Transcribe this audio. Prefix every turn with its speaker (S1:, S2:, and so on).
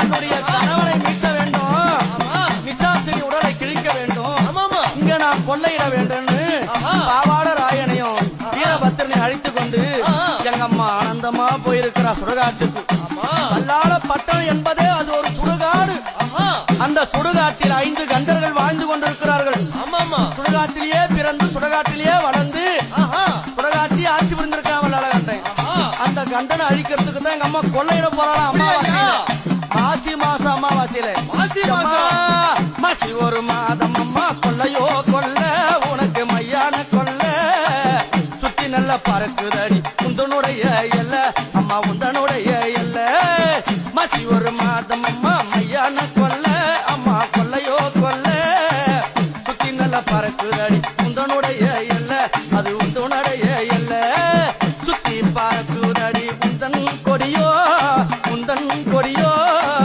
S1: என்னுடைய கணவனை மீட்க வேண்டும், நிசாசினி உடலை கிழிக்க வேண்டும், இங்க நான் கொள்ளையிட வேண்டும். பாவாட ராயனையும் வீரபத்திரனை அழைத்துக் கொண்டு எங்க அம்மா ஆனந்தமா போயிருக்கிறா சுடுகாட்டுக்கு. பல்லாள பட்டணம் என்பதே அது ஒரு சுடுகாடு. அந்த சுடுகாட்டில் 5 கண்டர்கள் வாழ்ந்து கொண்டிருக்கிறார்கள். சுடுகாட்டிலேயே பிறந்து சுடுகாட்டிலேயே வளர்ந்து சுடுகாட்டி ஆட்சி புரிந்திருக்கான் வல்லாளகண்டன். அந்த கண்டனை அழிக்கிறதுக்கு தான் எங்க அம்மா கொள்ளையிட போறாளாம். அமாவாசையில மாசி மாசம் அமாவாசையில மாசி ஒரு